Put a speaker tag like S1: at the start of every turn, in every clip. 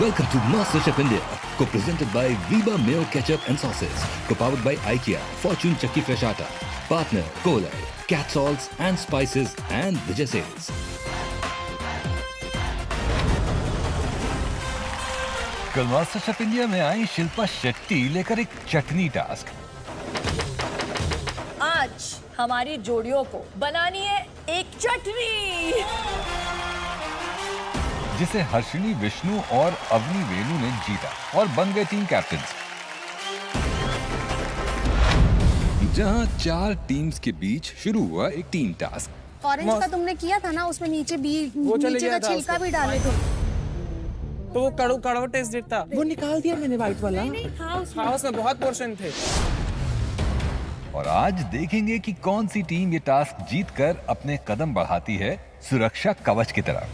S1: Welcome to MasterChef India, co-presented by Viva Mayo Ketchup and Sauces, co-powered by IKEA, Fortune Chakki Fresh Atta, partner Kolai, Cat Salts and Spices and Vijay Sales.
S2: कल MasterChef India में आई शिल्पा शेट्टी लेकर एक चटनी task.
S3: आज हमारी जोड़ियों को बनानी है एक चटनी
S2: जिसे हर्षिनी विष्णु और अवनी वेलू ने जीता और बन गए टीम कैप्टन। जहां 4 टीम्स के बीच शुरू हुआ एक टीम टास्क।
S4: ऑरेंज का तुमने किया था ना, उसमें नीचे का छिलका भी डाले थे,
S5: तो वो कड़वा टेस्ट देता। वो निकाल दिया मैंने व्हाइट वाला। हाँ, उसमें बहुत पोर्शन थे।
S2: और आज देखेंगे कि कौन सी टीम ये टास्क जीतकर अपने कदम बढ़ाती है सुरक्षा कवच की तरफ।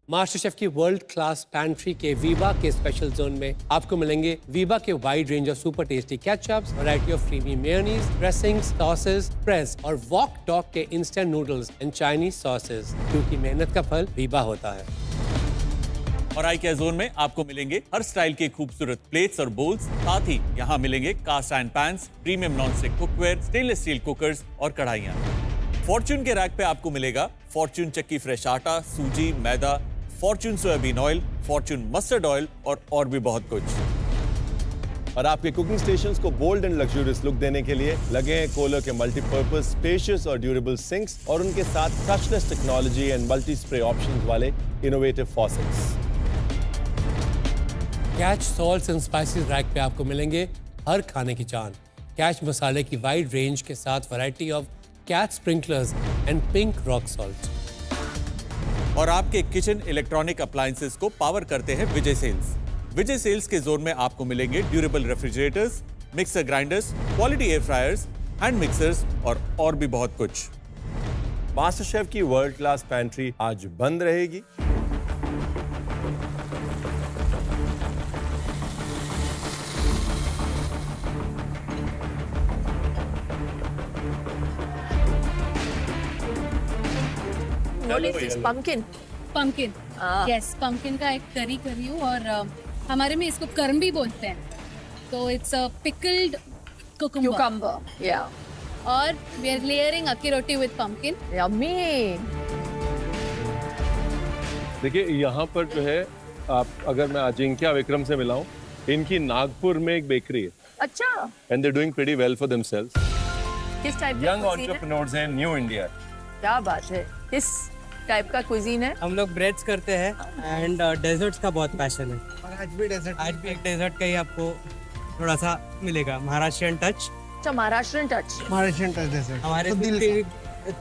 S6: मास्टर शेफ की वर्ल्ड क्लास पैंट्री के वीबा के स्पेशल जोन में आपको मिलेंगे वीबा के wide range of super tasty ketchups, variety of creamy mayonnaise, dressings, sauces, प्रेस और वॉक डॉग के instant noodles and Chinese sauces, क्योंकि मेहनत का फल वीबा होता है।
S7: और IKEA जोन में आपको मिलेंगे हर स्टाइल के खूबसूरत प्लेट्स और बोल्स, साथ ही यहाँ मिलेंगे cast iron pans, premium non stick cookware, stainless steel cookers और कढ़ाइयाँ। फॉर्च्यून के रैक पे आपको मिलेगा फॉर्च्यून चक्की फ्रेश आटा, सूजी, मैदा, Fortune soybean oil, Fortune mustard oil और भी बहुत कुछ।
S8: और आपके कुकिंग स्टेशंस को बोल्ड एंड लग्जूरियस लुक देने के लिए लगे हैं कोलर के मल्टीपर्पज स्पेशियस और ड्यूरेबल सिंक्स और उनके साथ touchless technology and multi spray options वाले innovative faucets.
S6: Catch salts and spices rack पे आपको मिलेंगे हर खाने की जान, कैच मसाले की वाइड रेंज के साथ variety of catch sprinklers and pink rock salt.
S7: और आपके किचन इलेक्ट्रॉनिक अप्लायंसेस को पावर करते हैं विजय सेल्स। विजय सेल्स के जोन में आपको मिलेंगे durable refrigerators, mixer grinders, quality air fryers, hand mixers और भी बहुत कुछ।
S8: मास्टर शेफ की वर्ल्ड क्लास पैंट्री आज बंद रहेगी।
S3: What is this? Pumpkin?
S4: Pumpkin. Yes, pumpkin का एक करी हूँ और हमारे में इसको कर्म भी बोलते हैं, तो it's a pickled
S3: Cucumber. Yeah.
S4: और we are layering akki roti with pumpkin.
S3: Yummy.
S8: देखिए यहाँ पर जो है, आप अगर मैं अजिंक्य विक्रम से मिलाऊं, इनकी नागपुर में एक बेकरी है।
S3: अच्छा।
S8: And they doing pretty well for themselves.
S3: किस टाइप
S8: यंग एंटरप्रेन्योर्स हैं, न्यू इंडिया।
S3: क्या बात है। किस टाइप का कुजीन है?
S5: हम लोग ब्रेड्स करते हैं एंड डेजर्ट्स का बहुत पैशन है। और आज भी एक डेजर्ट का ही आपको थोड़ा सा मिलेगा, महाराष्ट्रियन टच।
S3: अच्छा, Maharashtrian touch.
S5: Maharashtrian touch dessert हमारे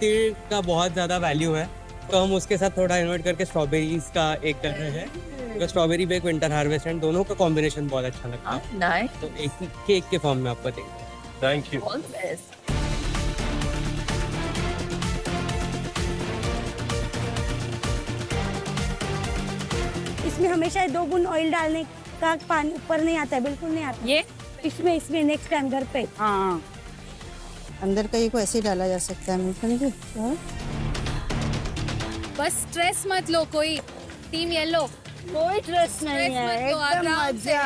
S5: तिल का बहुत ज्यादा वैल्यू है, तो हम उसके साथ थोड़ा इन्वर्ट करके स्ट्रॉबेरीज का एक कर रहे हैं। तो strawberry bake, winter harvest and दोनों का कॉम्बिनेशन बहुत अच्छा लगता है।
S3: नाइस।
S5: तो एक केक के फॉर्म में आपको देंगे।
S8: Thank you.
S3: All the best.
S4: इसमें हमेशा 2 बूंद ऑयल डालने का, पानी ऊपर नहीं आता है, बिल्कुल नहीं आता।
S3: ये
S4: इसमें नेक्स्ट टाइम घर पे।
S9: हाँ, अंदर का ये को ऐसे ही डाला जा सकता है, समझे?
S4: बस स्ट्रेस मत लो कोई, टीम येलो
S9: कोई स्ट्रेस नहीं है, एकदम मजा।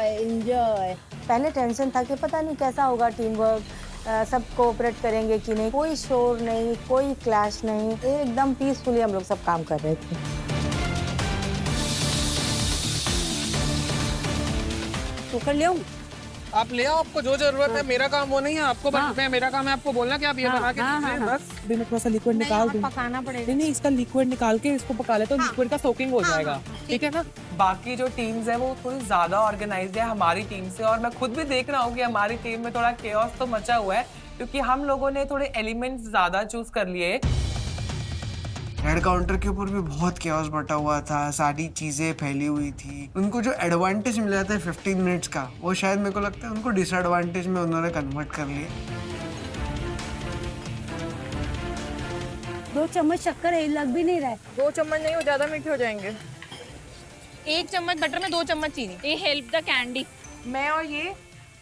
S9: एंजॉय। पहले टेंशन था कि पता नहीं कैसा होगा टीम वर्क, सब कोऑपरेट करेंगे कि नहीं, कोई शोर नहीं, कोई क्लैश नहीं, एकदम पीसफुली हम लोग सब काम कर रहे थे।
S4: तो कर ले
S5: आप ले आओ, आपको जो जरूरत है। मेरा काम वो नहीं है आपको बनाना है, मेरा काम है आपको बोलना कि आप ये बना के दीजिए बस। भी मैं थोड़ा सा लिक्विड निकाल दूं।
S4: पकाना पड़ेगा।
S5: नहीं, इसका लिक्विड निकाल के इसको पका ले तो लिक्विड का सोकिंग हो जाएगा, ठीक है ना।
S10: बाकी जो टीम्स है वो थोड़ी ज्यादा ऑर्गेनाइज्ड है हमारी टीम से, और मैं खुद भी देख रहा हूँ कि हमारी टीम में थोड़ा केओस तो मचा हुआ है, क्योंकि हम लोगों ने थोड़े एलिमेंट्स ज्यादा चूज कर लिए।
S11: हेड काउंटर के ऊपर भी बहुत केओस बटा हुआ था, सारी चीजें फैली हुई थी। उनको जो एडवांटेज मिल जाता है 15 मिनट्स का, वो शायद मेरे को लगता है उनको डिसएडवांटेज में उन्होंने कन्वर्ट कर लिया।
S4: 2 चम्मच शक्कर है, लग भी नहीं रहा है।
S3: 2 चम्मच नहीं, हो ज्यादा मीठे हो जाएंगे।
S4: 1 चम्मच बटर में 2 चम्मच चीनी। ये हेल्प द कैंडी।
S10: मैं और ये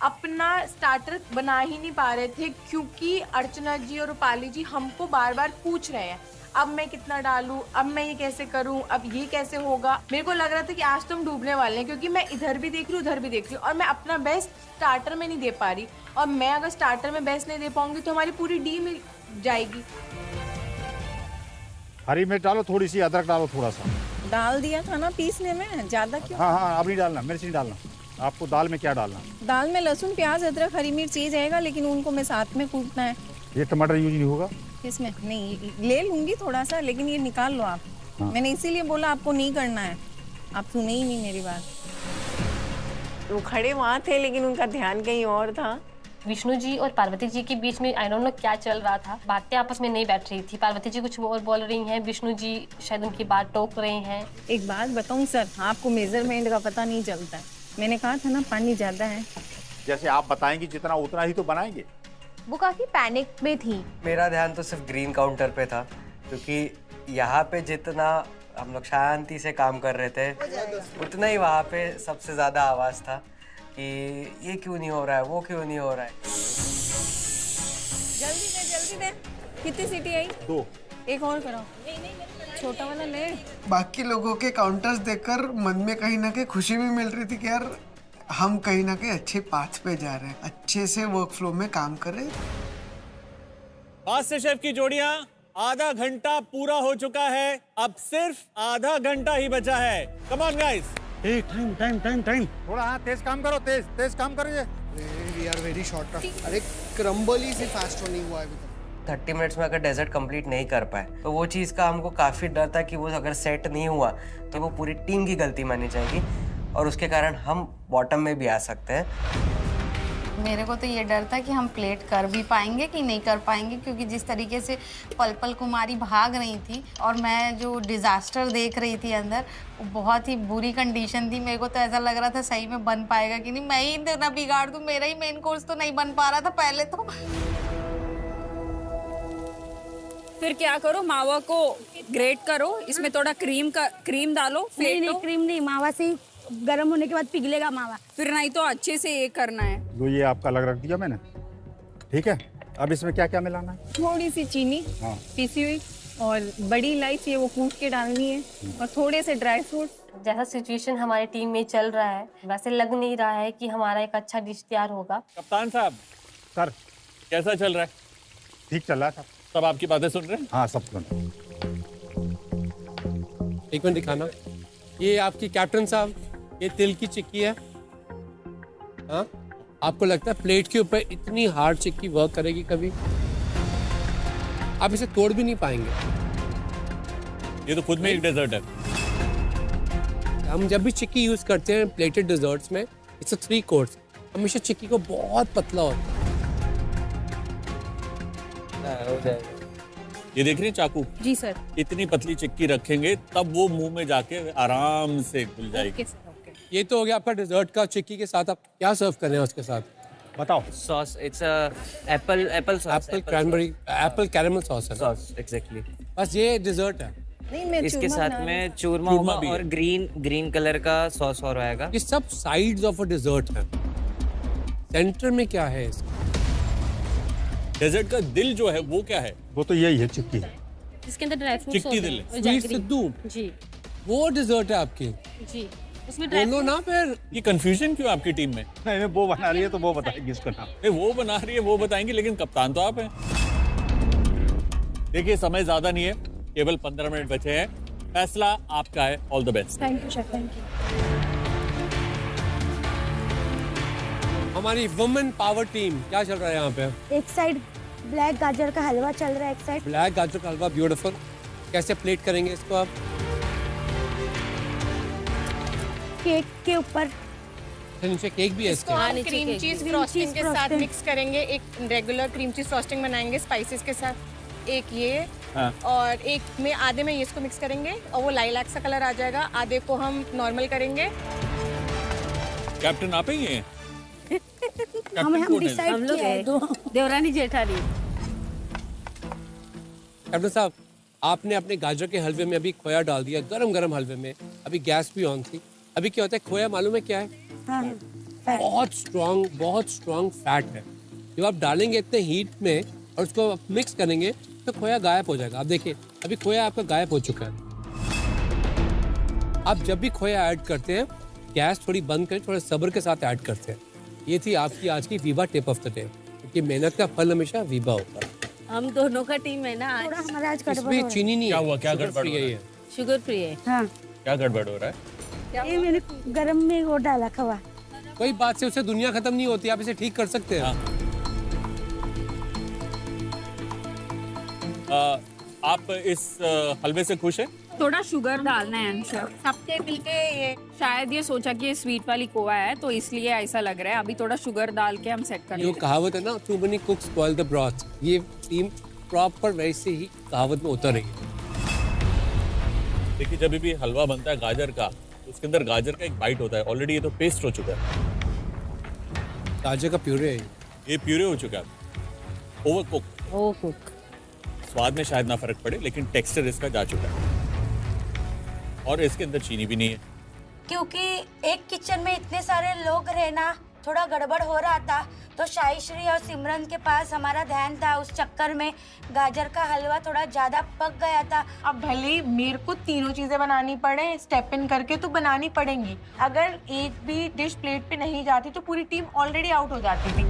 S10: अपना स्टार्टर बना ही नहीं पा रहे थे, क्योंकि अर्चना जी और रूपाली जी हमको बार बार पूछ रहे हैं
S12: अब मैं कितना डालूं, अब मैं ये कैसे करूं, अब ये कैसे होगा। मेरे को लग रहा था कि आज तो हम डूबने वाले हैं, क्योंकि मैं इधर भी देख रही हूँ, उधर भी देख रही हूँ, और मैं अपना बेस्ट स्टार्टर में नहीं दे पा रही। और मैं अगर स्टार्टर में बेस्ट नहीं दे पाऊंगी तो हमारी पूरी टीम जाएगी।
S13: हरी मिर्च डालो, थोड़ी सी अदरक डालो, थोड़ा सा
S3: डाल दिया था ना पीसने में, ज्यादा क्यों?
S13: हाँ हाँ, अब नहीं डालना, मिर्च नहीं डालना। आपको दाल में क्या डालना?
S3: दाल में लहसुन, प्याज, अदरक, हरी मिर्च ये जाएगा, लेकिन उनको मैं साथ में कूटना है।
S13: ये टमाटर यूज नहीं होगा
S3: इसमें? नहीं, ले लूंगी थोड़ा सा, लेकिन ये निकाल लो आप।
S13: हाँ।
S3: मैंने इसीलिए बोला आपको नहीं करना है, आप सुने ही नहीं मेरी बात। वो खड़े वहाँ थे, लेकिन उनका ध्यान कहीं और था।
S14: विष्णु जी और पार्वती जी के बीच में आई डोंट नो क्या चल रहा था, बातें आपस में नहीं बैठ रही थी। पार्वती जी कुछ और बोल रही हैं, विष्णु जी शायद उनकी बात टोक रहे हैं।
S3: एक बात बताऊं सर, आपको मेजरमेंट का पता नहीं चलता है। मैंने कहा था ना पानी ज्यादा है।
S13: जैसे आप बताएंगे जितना उतना ही तो बनाएंगे।
S12: वो काफी पैनिक में थी।
S5: मेरा ध्यान तो सिर्फ ग्रीन काउंटर पे था, क्योंकि यहाँ पे जितना हम लोग शांति से काम कर रहे थे, उतना ही वहाँ पे सबसे ज्यादा आवाज था कि ये क्यों नहीं हो रहा है, वो क्यों नहीं हो रहा है।
S3: जल्दी दे। कितनी सीटी आई?
S13: 2।
S3: एक और कराओ, छोटा वाला ले।
S11: बाकी लोगों के काउंटर्स देखकर मन में कहीं ना कहीं खुशी भी मिल रही थी कि यार हम कहीं ना कहीं अच्छे पाथ पे जा रहे हैं, अच्छे से वर्क फ्लो में काम कर रहे हैं।
S7: मास्टर शेफ की जोड़ियां, आधा घंटा पूरा हो चुका है, अब सिर्फ आधा घंटा ही बचा है। Come on guys.
S13: टाइम थोड़ा, हाँ तेज काम करो, तेज काम करिए।
S11: We are very short. अरे क्रम्बल ही से फास्ट नहीं हुआ अभी तक।
S5: 30 मिनट्स में अगर डेजर्ट कंप्लीट नहीं कर पाए तो वो चीज़ का हमको काफ़ी डर था कि वो अगर सेट नहीं हुआ तो वो पूरी टीम की गलती मानी जाएगी और उसके कारण हम बॉटम में भी आ सकते हैं।
S15: मेरे को तो ये डर था कि हम प्लेट कर भी पाएंगे कि नहीं कर पाएंगे, क्योंकि जिस तरीके से पल पल कुमारी भाग रही थी और मैं जो डिज़ास्टर देख रही थी अंदर, वो बहुत ही बुरी कंडीशन थी। मेरे को तो ऐसा लग रहा था सही में बन पाएगा कि नहीं, मैं ही ना बिगाड़ दूँ। मेरा ही मेन कोर्स तो नहीं बन पा रहा था पहले तो।
S3: फिर क्या करो, मावा को ग्रेट करो, इसमें थोड़ा क्रीम डालो।
S15: नहीं, क्रीम नहीं, मावा से गर्म होने के बाद पिघलेगा मावा।
S3: फिर नहीं तो अच्छे से ये करना है।
S13: जो ये आपका अलग रख दिया मैंने, ठीक है। अब इसमें क्या क्या मिलाना है?
S3: थोड़ी सी चीनी पीसी हुई और बड़ी इलायची वो कूट के डालनी है, और थोड़े से ड्राई फ्रूट।
S14: जैसा सिचुएशन हमारी टीम में चल रहा है, वैसे लग नहीं रहा है कि हमारा एक अच्छा डिश तैयार होगा।
S7: कप्तान साहब,
S13: सर
S7: कैसा चल रहा है?
S13: ठीक चल रहा है सर।
S7: सब आपकी बातें सुन रहे हैं?
S13: हाँ, सब सुन।
S6: एक मिनट दिखाना। ये आपकी कैप्टन साहब, ये तिल की चिक्की है। हाँ, आपको लगता है प्लेट के ऊपर इतनी हार्ड चिक्की वर्क करेगी कभी? आप इसे तोड़ भी नहीं पाएंगे।
S7: ये तो खुद में एक डेजर्ट है।
S6: हम जब भी चिक्की यूज करते हैं प्लेटेड डेजर्ट्स में, इट्स अ 3 कोर्स। हमेशा चिक्की को बहुत पतला होता है।
S7: ये देख रही हैं चाकू?
S3: जी सर।
S7: इतनी पतली चिक्की रखेंगे तब वो मुंह में जाके आराम से घुल जाएगी।
S6: ये तो हो गया आपका डेजर्ट का। चिक्की के साथ आप क्या सर्व कर रहे हैं उसके साथ? बताओ।
S5: Sauce, it's apple sauce,
S6: apple cranberry, apple caramel sauce है।
S5: Sauce, exactly.
S6: बस ये डेजर्ट है।
S3: नहीं,
S5: इसके साथ में चूरमा होगा और ग्रीन कलर का सॉस और आएगा।
S6: ये सब साइड्स ऑफ अ डेजर्ट है। सेंटर में क्या है इसका?
S7: डेजर्ट का दिल जो है वो क्या है?
S13: वो तो यही है, चिक्की।
S14: इसके अंदर ड्राई फ्रूट्स
S7: चिक्की दिल
S14: होते हैं।
S6: स्वीट सिद्धू
S14: जी
S6: वो डेजर्ट है आपकी?
S14: जी, उसमें ड्राई
S6: बोलो ना फिर।
S7: ये कंफ्यूजन क्यों आपकी टीम में?
S13: नहीं, वो बना रही है तो वो बताएगी इसका नाम।
S7: नहीं, वो बना रही है वो बताएंगे, लेकिन कप्तान तो आप हैं। देखिए समय ज्यादा नहीं है, केवल 15 मिनट बचे हैं। फैसला आपका है। All the best.
S15: Thank you chef, thank you.
S6: हमारी वुमेन पावर टीम क्या चल रहा है यहाँ पे?
S15: एक साइड ब्लैक गाजर का हलवा चल रहा है, एक साइड
S6: ब्लैक गाजर का हलवा, ब्यूटीफुल। कैसे प्लेट करेंगे इसको आप?
S15: केक के ऊपर।
S6: नीचे केक भी है इसके?
S12: हम क्रीम चीज फ्रॉस्टिंग के साथ मिक्स करेंगे। एक रेगुलर क्रीम चीज फ्रॉस्टिंग बनाएंगे स्पाइसेस के साथ, एक ये और एक में आधे में ये इसको मिक्स करेंगे और वो लाइलैक सा कलर आ जाएगा। आधे को हम नॉर्मल करेंगे।
S7: कैप्टन आप ही हैं?
S15: हम डिसाइड किया है,
S3: देवरानी जेठानी।
S6: कैप्टन साहब, आपने अपने गाजर के हलवे में अभी खोया डाल दिया, गरम गरम हलवे में। अभी गैस भी ऑन थी। अभी क्या होता है, खोया मालूम है क्या है? बहुत स्ट्रॉन्ग फैट है। जब आप डालेंगे इतने हीट में और उसको मिक्स करेंगे तो खोया गायब हो जाएगा। आप देखिए अभी खोया आपका गायब हो चुका है। आप जब भी खोया ऐड करते हैं गैस थोड़ी बंद करें, थोड़ा सब्र के साथ ऐड करते हैं। ये थी आपकी आज की Veeba tip of the day, क्योंकि मेहनत का फल हमेशा वीबा होता है।
S12: हम दोनों का टीम है ना,
S9: थोड़ा हमारा आज गड़बड़ हो
S6: इसमें
S9: रहा है।
S6: चीनी नहीं
S7: क्या
S6: है,
S7: हुआ? क्या
S6: शुगर
S7: गड़बड़
S6: फ्री
S7: हो रहा
S6: है
S7: है?
S6: ये।
S12: शुगर फ्री है।
S9: हाँ,
S7: क्या गड़बड़ हो रहा है?
S9: ये मैंने गरम में वो डाला खवा।
S6: कोई बात से उससे दुनिया खत्म नहीं होती, आप इसे ठीक कर सकते हैं।
S7: आप इस हलवे से खुश हैं?
S4: थोड़ा शुगर डालना है अंशर। सबके मिलके ये शायद ये सोचा कि ये स्वीट वाली खोवा है तो इसलिए ऐसा लग रहा है। अभी थोड़ा शुगर डाल के हम सेट कर
S6: जो कहावत है ना, too many cooks spoil the broth, ये टीम प्रॉपर वैसे ही कहावत में उतर रही है।
S7: देखिए, जब भी हलवा बनता है गाजर का, उसके अंदर गाजर का एक बाइट होता है। ऑलरेडी ये तो पेस्ट हो चुका है,
S6: गाजर का प्यूरे है
S7: ये प्यूरे हो चुका है, ओवर कुक। स्वाद में शायद ना फर्क पड़े, लेकिन टेक्सचर इसका जा चुका है और इसके अंदर चीनी भी नहीं है।
S16: क्योंकि एक किचन में इतने सारे लोग रहना थोड़ा गड़बड़ हो रहा था, तो शाहीश्री और सिमरन के पास हमारा ध्यान था। उस चक्कर में गाजर का हलवा थोड़ा ज्यादा पक गया था।
S12: अब भले ही मेरे को तीनों चीजें बनानी पड़े, स्टेप इन करके तो बनानी पड़ेंगी। अगर एक भी डिश प्लेट पे नहीं जाती तो पूरी टीम ऑलरेडी आउट हो जाती थी।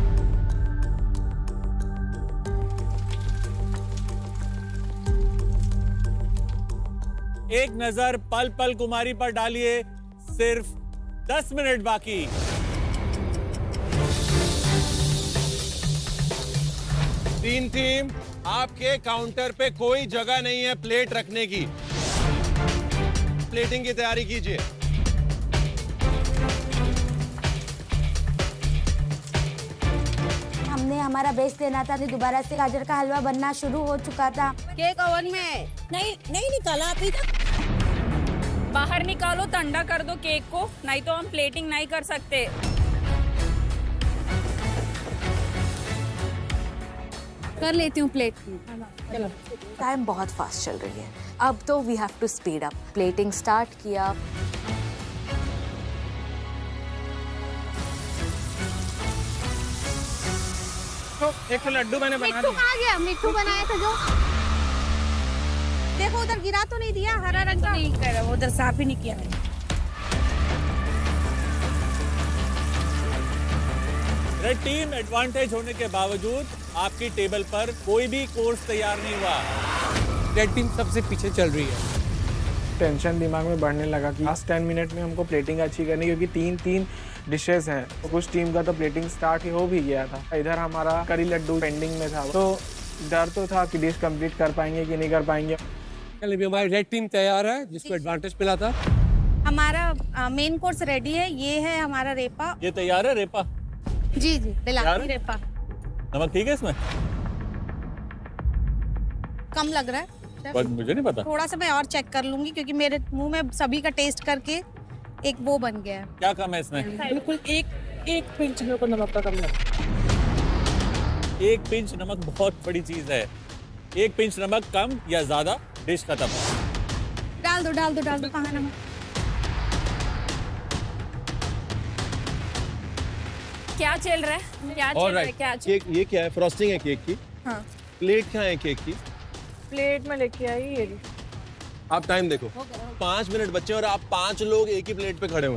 S7: एक नजर पल पल कुमारी पर डालिए, सिर्फ 10 मिनट बाकी।
S8: तीन टीम, आपके काउंटर पे कोई जगह नहीं है प्लेट रखने की। प्लेटिंग की तैयारी कीजिए।
S16: हमने हमारा बेस्ट देना था, दोबारा से गाजर का हलवा बनना शुरू हो चुका था।
S12: केक ओवन में नहीं निकाला अभी तक।
S4: बाहर निकालो, ठंडा कर दो केक को, नहीं तो हम प्लेटिंग नहीं कर सकते। कर लेती हूँ प्लेट।
S16: चलो, टाइम बहुत फास्ट चल रही है, अब तो we have to speed up. Plating start किया।
S5: तो एक तो लड्डू मैंने बना
S12: मिट्टू कहाँ गया? मिट्टू बनाया था जो, देखो उधर गिरा तो नहीं दिया, हरा रंग का नहीं कर, उधर साफ ही नहीं किया मैंने।
S7: रेड टीम एडवांटेज होने के बावजूद आपकी टेबल पर कोई भी कोर्स तैयार नहीं हुआ।
S6: रेड टीम सबसे पीछे चल रही है।
S5: टेंशन दिमाग में बढ़ने लगा कि लास्ट 10 मिनट में हमको प्लेटिंग अच्छी करनी, क्योंकि तीन डिशेस हैं। तो कुछ टीम का तो प्लेटिंग स्टार्ट ही हो भी गया था। इधर हमारा करी लड्डू पेंडिंग में था, तो डर तो था कि डिश कंप्लीट कर पाएंगे कि नहीं कर पाएंगे।
S6: चलिए, अभी हमारी रेड टीम तैयार है, जिसको एडवांटेज मिला था।
S12: हमारा मेन कोर्स रेडी है, ये है हमारा रेपा।
S7: ये तैयार है रेपा?
S12: जी
S7: तैयार है?
S12: रेपा।
S7: नमक ठीक है इसमें?
S12: कम लग रहा है
S7: पर मुझे नहीं पता।
S12: थोड़ा सा मैं और चेक कर लूंगी, क्योंकि मेरे मुंह में सभी का टेस्ट करके एक वो बन गया है।
S7: क्या कम है इसमें?
S12: बिल्कुल एक पिंच मेरे को नमक का कम लगा।
S7: एक पिंच नमक बहुत बड़ी चीज है। एक पिंच नमक कम या ज्यादा, डिश खत्म।
S12: डाल दो कहाँ नमक?
S4: क्या चल रहा है? क्या चल रहा है? क्या चल...
S8: केक, ये क्या है? फ्रॉस्टिंग है केक की।
S12: हाँ,
S8: प्लेट कहाँ है केक की?
S12: प्लेट में लेके आई ये।
S8: आप टाइम देखो, 5 मिनट बच्चे और आप 5 लोग एक ही प्लेट पे खड़े हुए।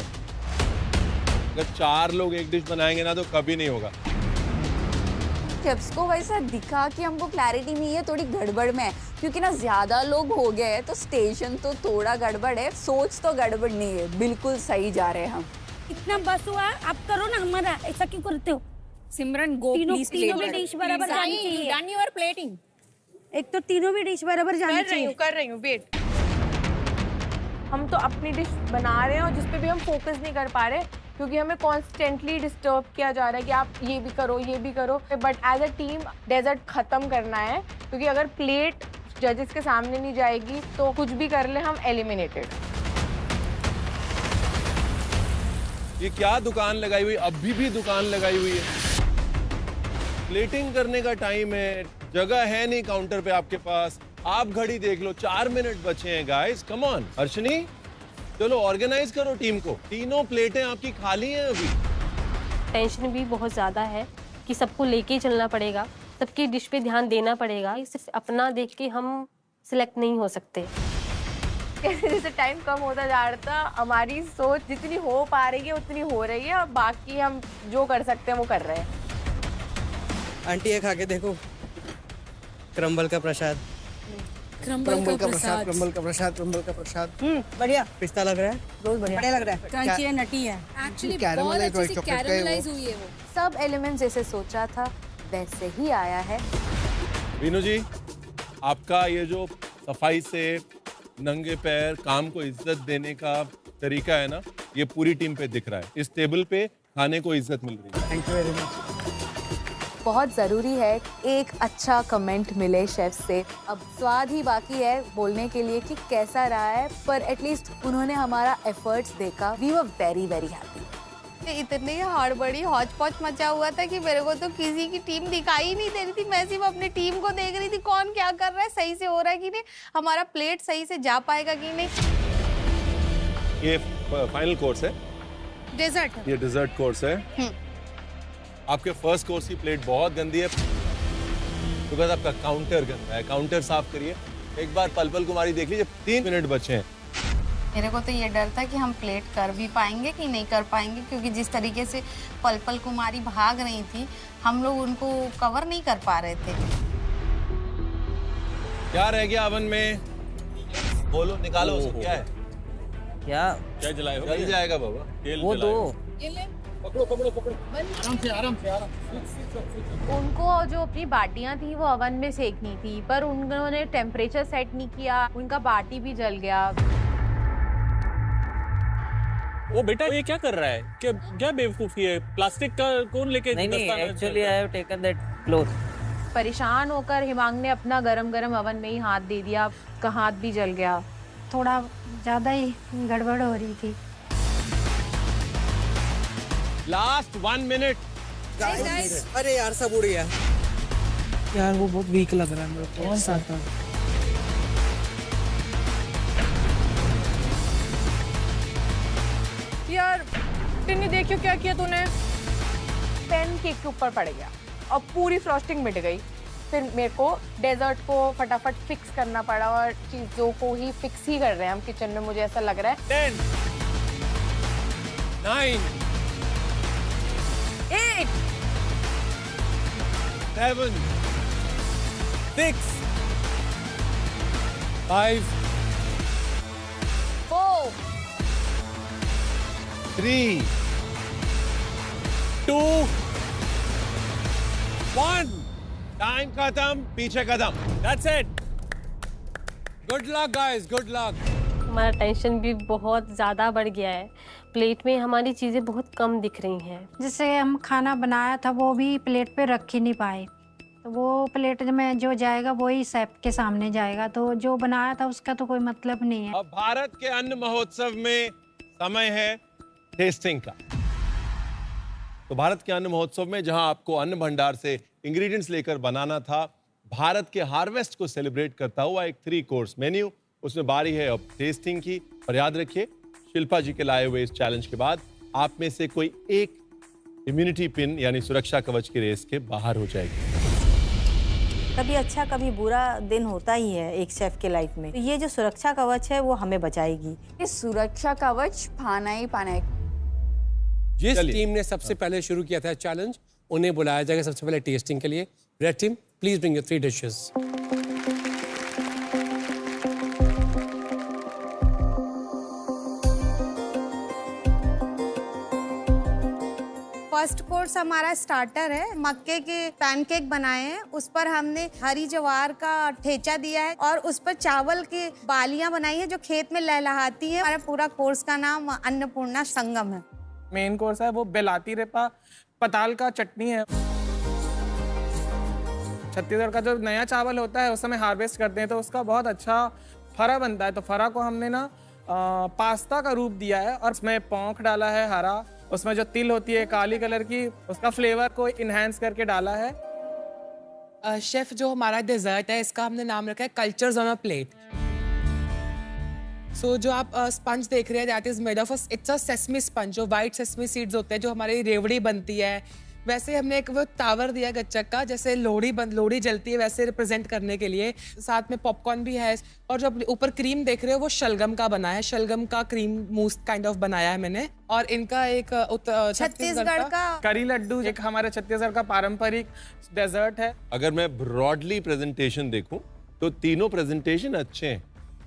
S8: अगर 4 लोग एक डिश बनाएंगे ना तो कभी नहीं होगा।
S16: टिप्स को वैसा दिखा कि हमको क्लैरिटी नहीं है, थोड़ी गड़बड़ में है, क्योंकि ना ज्यादा लोग हो गए हैं तो स्टेशन तो थोड़ा गड़बड़ है, सोच तो गड़बड़ नहीं है, बिल्कुल सही जा रहे हैं हम।
S12: इतना बस हुआ, आप करो ना हमारा, ऐसा क्यों करते हो?
S4: सिमरन गो प्लीज।
S12: तीनों भी डिश बराबर जानी चाहिए।
S4: Done your plating.
S12: एक तो तीनों भी डिश बराबर जानी चाहिए।
S4: कर रही हूँ वेट।
S12: हम तो अपनी डिश बना रहे हैं और जिस पे भी हम फोकस नहीं कर पा रहे, क्योंकि हमें कॉन्स्टेंटली डिस्टर्ब किया जा रहा है कि आप ये भी करो। But as a team dessert खत्म करना है, क्योंकि अगर प्लेट जजेस के सामने नहीं जाएगी तो कुछ भी कर ले हम एलिमिनेटेड।
S8: ये क्या दुकान लगाई हुई, अभी भी दुकान लगाई हुई है। प्लेटिंग करने का टाइम है, जगह है नहीं काउंटर पे आपके पास। आप घड़ी देख लो, 4 मिनट बचे हैं गाइस, कम ऑन। अर्शनी, चलो ऑर्गेनाइज करो टीम को। तीनों प्लेटें आपकी खाली हैं अभी।
S14: टेंशन भी बहुत ज़्यादा है कि सबको लेके चलना पड़ेगा, सबकी डिश पे ध्यान देना पड़ेगा। सिर्फ अपना देख के हम सिलेक्ट नहीं हो सकते।
S12: जैसे जैसे टाइम कम होता जा रहा था, हमारी सोच जितनी हो पा रही है उतनी हो रही है, और बाकी हम जो कर सकते हैं वो कर रहे हैं।
S5: आंटी ये खा के देखो, क्रम्बल का प्रसाद।
S11: क्रम्बल का प्रसाद, क्रम्बल का प्रसाद, क्रम्बल का प्रसाद।
S5: बढ़िया। पिस्ता लग रहा है,
S9: बहुत बढ़िया
S11: लग रहा है।
S9: क्रंची है, नटी है।
S11: एक्चुअली कैरामलाइज
S9: हुई है वो। सब एलिमेंट जैसे सोचा था वैसे ही आया है।
S8: वीनू जी, आपका ये जो सफाई से नंगे पैर काम को इज्जत देने का तरीका है ना, ये पूरी टीम पे दिख रहा है। इस टेबल पे खाने को इज्जत मिल रही है।
S5: Thank you very much.
S9: बहुत ज़रूरी है एक अच्छा कमेंट मिले शेफ से। अब स्वाद ही बाकी है बोलने के लिए कि कैसा रहा है, पर एटलीस्ट उन्होंने हमारा एफर्ट्स देखा। We were very very happy.
S15: इतनी हड़बड़ी हौच पौच मचा हुआ था कि मेरे को तो किसी की टीम दिखाई ही नहीं दे रही थी। मैं सिर्फ अपनी टीम को देख रही थी, कौन क्या कर रहा है, सही से हो रहा है कि नहीं, हमारा प्लेट सही से जा पाएगा कि नहीं।
S8: ये फाइनल कोर्स है,
S15: डेजर्ट।
S8: ये डिजर्ट कोर्स है। आपके फर्स्ट कोर्स की प्लेट बहुत गंदी है बिकॉज आपका काउंटर गंदा है। काउंटर साफ करिए। एक बार पल पल कुमारी देख लीजिए, 3 मिनट बचे हैं।
S15: मेरे को तो ये डर था कि हम प्लेट कर भी पाएंगे कि नहीं कर पाएंगे, क्योंकि जिस तरीके से पल पल कुमारी भाग रही थी, हम लोग उनको कवर नहीं कर पा रहे थे।
S8: क्या रह गया ओवन में? बोलो, निकालो उसे। क्या है?
S7: क्या जलाए हो?
S8: जल जाएगा बाबा।
S5: वो दो।
S8: पकड़ो पकड़ो पकड़ो। आराम से।
S12: उनको जो अपनी बाटियां थी वो ओवन में सेकनी थी, पर उन्होंने टेम्परेचर सेट नहीं किया, उनका बाटी भी जल गया।
S7: वो बेटा ये क्या कर रहा है? क्या बेवकूफी है? प्लास्टिक का कौन लेके?
S5: नहीं, actually I have taken that cloth.
S12: परेशान होकर हिमांग ने अपना गरम गरम ओवन में ही हाथ दे दिया, उसका हाथ भी जल गया।
S9: थोड़ा ज़्यादा ही गड़बड़ हो रही थी।
S8: Last 1 minute.
S5: अरे यार सब उड़ गया यार, वो बहुत वीक लग रहा है मेरे को। कौन सा था?
S12: यार टिन्नी देखियो क्या किया तूने। पेन केक के ऊपर पड़ गया और पूरी फ्रॉस्टिंग मिट गई। फिर मेरे को डेजर्ट को फटाफट फिक्स करना पड़ा, और चीजों को ही फिक्स ही कर रहे हैं हम किचन में, मुझे ऐसा लग रहा है।
S7: 10 9
S12: 8
S8: 7
S7: 6
S6: 5
S12: 4
S8: 3
S7: 2 1
S8: टाइम खत्म, पीछे कदम।
S7: That's it.
S6: Good luck guys, good luck.
S14: हमारा टेंशन भी बहुत ज़्यादा बढ़ गया है। प्लेट में हमारी चीज़ें बहुत कम दिख रही हैं।
S9: जैसे हम खाना बनाया था वो भी प्लेट पे रख ही नहीं पाए, तो वो प्लेट में जो जाएगा वही शेफ के सामने जाएगा, तो जो बनाया था उसका तो कोई मतलब नहीं है।
S8: अब भारत के अन्न महोत्सव में समय है टेस्टिंग का। तो भारत के अन्न महोत्सव में जहां आपको अन्न भंडार से इंग्रेडिएंट्स लेकर बनाना था, भारत के हार्वेस्ट को सेलिब्रेट करता हुआ एक 3 कोर्स मेन्यू, उसमें बारी है अब टेस्टिंग की। और याद रखिए, शिल्पा जी के लाए हुए इस चैलेंज के बाद आप में से कोई एक इम्यूनिटी पिन यानी सुरक्षा कवच की रेस के बाहर हो जाएगी।
S9: कभी अच्छा कभी बुरा दिन होता ही है एक शेफ के लाइफ में, तो ये जो सुरक्षा कवच है वो हमें बचाएगी।
S16: ये सुरक्षा कवच पाना ही पाना है।
S6: जिस टीम ने सबसे पहले शुरू किया था चैलेंज, उन्हें बुलाया जाएगा सबसे पहले टेस्टिंग के लिए। Red team, please bring your 3 dishes.
S15: First course हमारा स्टार्टर है, मक्के के पैनकेक बनाए हैं, उस पर हमने हरी ज्वार का ठेचा दिया है और उस पर चावल की बालियां बनाई है जो खेत में लहलहाती है। हमारा पूरा कोर्स का नाम अन्नपूर्णा संगम है।
S10: मेन कोर्स है वो बेलाती रेपा पताल का चटनी है। छत्तीसगढ़ का जो नया चावल होता है उस समय हार्वेस्ट करते हैं तो उसका बहुत अच्छा फरा बनता है। तो फरा को हमने ना पास्ता का रूप दिया है और उसमें पोंख डाला है हरा, उसमें जो तिल होती है काली कलर की, उसका फ्लेवर को इन्हेंस करके डाला है।
S17: शेफ, जो हमारा डेजर्ट है इसका हमने नाम रखा है कल्चर्स ऑन अ प्लेट। सो जो आप स्पंज देख रहे हैं that is made of it's a sesame sponge, जो वाइट सेसमी सीड्स होते हैं, जो हमारी रेवड़ी बनती है, वैसे हमने एक वो टावर दिया गच्चक का, जैसे लोहड़ी जलती है वैसे रिप्रेजेंट करने के लिए। साथ में पॉपकॉर्न भी है और जो ऊपर क्रीम देख रहे हो वो शलगम का बना है, शलगम का क्रीम मूस काइंड ऑफ बनाया है मैंने। और इनका एक
S12: छत्तीसगढ़ का
S10: करी लड्डू एक हमारे छत्तीसगढ़ का पारंपरिक डेजर्ट है।
S8: अगर मैं ब्रॉडली प्रेजेंटेशन देखूं तो तीनों प्रेजेंटेशन अच्छे हैं।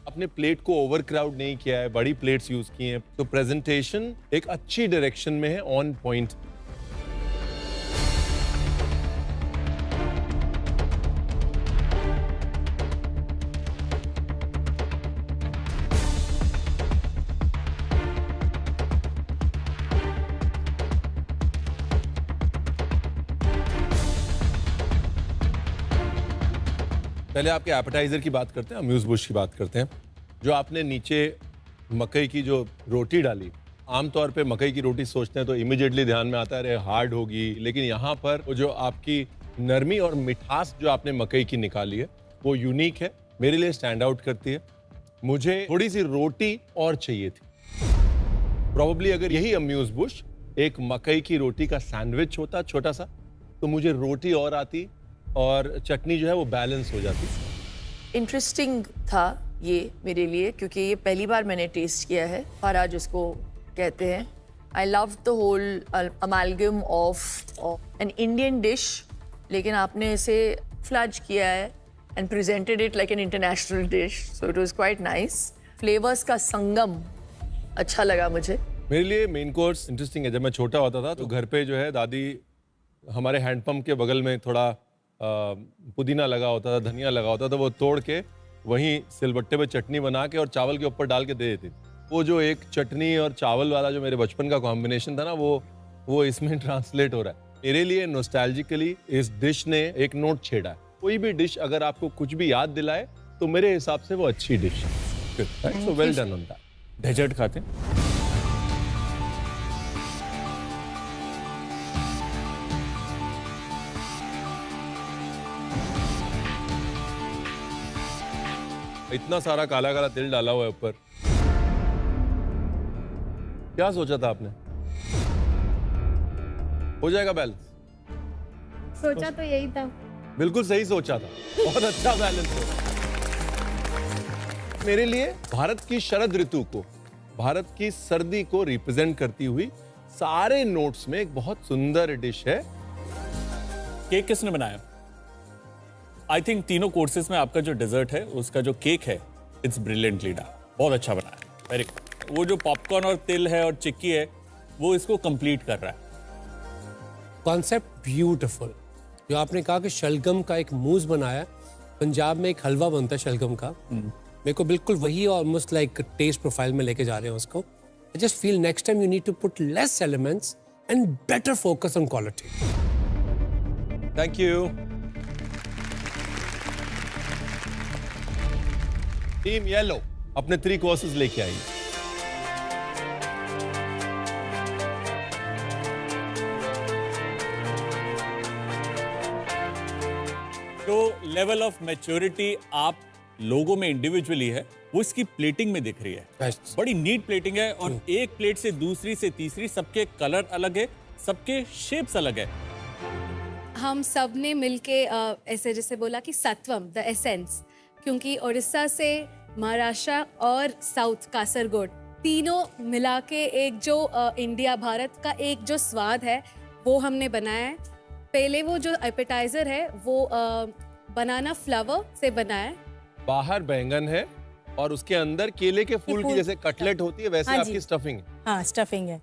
S8: अपने प्लेट को ओवर क्राउड नहीं किया है, बड़ी प्लेट्स यूज की हैं, तो प्रेजेंटेशन एक अच्छी डायरेक्शन में है, ऑन पॉइंट। पहले आपके एपेटाइजर की बात करते हैं, अम्यूज बुश की बात करते हैं। जो आपने नीचे मकई की जो रोटी डाली, आमतौर पे मकई की रोटी सोचते हैं तो इमीडिएटली ध्यान में आता है अरे हार्ड होगी, लेकिन यहाँ पर वो जो आपकी नरमी और मिठास जो आपने मकई की निकाली है वो यूनिक है, मेरे लिए स्टैंड आउट करती है। मुझे थोड़ी सी रोटी और चाहिए थी। प्रोबेबली अगर यही अम्यूज बुश एक मकई की रोटी का सैंडविच होता छोटा सा, तो मुझे रोटी और आती और चटनी जो है वो बैलेंस हो जाती।
S18: इंटरेस्टिंग था ये मेरे लिए, क्योंकि ये पहली बार मैंने टेस्ट किया है फरा जिसको कहते हैं। I love the whole amalgam of an Indian dish, लेकिन आपने इसे फ्लज किया है and presented it like an international dish, so it was quite nice. Flavours का संगम अच्छा लगा मुझे।
S8: मेरे लिए मेन कोर्स इंटरेस्टिंग है। जब मैं छोटा होता था तो घर पे जो है दादी हमारे हैंडपंप के बगल में थोड़ा पुदीना लगा होता था, धनिया लगा होता था, वो तोड़ के वहीं सिलबट्टे पे चटनी बना के और चावल के ऊपर डाल के दे देती। वो जो एक चटनी और चावल वाला जो मेरे बचपन का कॉम्बिनेशन था ना, वो इसमें ट्रांसलेट हो रहा है। मेरे लिए नॉस्टैल्जिकली इस डिश ने एक नोट छेड़ा है। कोई भी डिश अगर आपको कुछ भी याद दिलाए तो मेरे हिसाब से वो अच्छी डिश है। So well done on that.
S7: Dessert खाते हैं।
S8: इतना सारा काला काला तिल डाला हुआ है ऊपर, क्या सोचा था आपने? हो जाएगा बैलेंस?
S12: सोचा तो यही था।
S8: बिल्कुल सही सोचा था, बहुत अच्छा बैलेंस है। मेरे लिए भारत की शरद ऋतु को, भारत की सर्दी को रिप्रेजेंट करती हुई सारे नोट्स में एक बहुत सुंदर डिश है।
S7: केक किसने बनाया? आई थिंक तीनों कोर्सेज में आपका जो डेजर्ट है उसका जो केक है इट्स ब्रिलियंटली डन, बहुत अच्छा बनाया, वेरी गुड। वो जो पॉपकॉर्न और तिल है और चिक्की है वो इसको कंप्लीट कर रहा है।
S6: Concept beautiful. जो आपने कहा कि शलगम का एक मूस बनाया, पंजाब में एक हलवा बनता है शलगम का, मेरे को बिल्कुल वही ऑलमोस्ट लाइक टेस्ट प्रोफाइल में लेके जा रहे हैं उसको। I just feel next time you need to put less elements and better focus on quality.
S8: Thank you. Team yellow अपने 3 कोर्सेज लेके आई।
S7: जो लेवल ऑफ मैच्योरिटी आप लोगों में इंडिविजुअली है वो इसकी प्लेटिंग में दिख रही है। बड़ी नीट प्लेटिंग है और एक प्लेट से दूसरी से तीसरी सबके कलर अलग है, सबके शेप्स अलग है।
S19: हम सब ने मिलके ऐसे जैसे बोला कि सत्वम द एसेंस, क्योंकि उड़ीसा से महाराष्ट्र और साउथ कासरगोड तीनों मिला के एक जो इंडिया भारत का एक जो स्वाद है वो हमने बनाया है। पहले वो जो एपेटाइजर है वो बनाना फ्लावर से बना है,
S8: बाहर बैंगन है और उसके अंदर केले के फूल की जैसे कटलेट होती है वैसे आपकी स्टफिंग है।
S19: हाँ स्टफिंग है।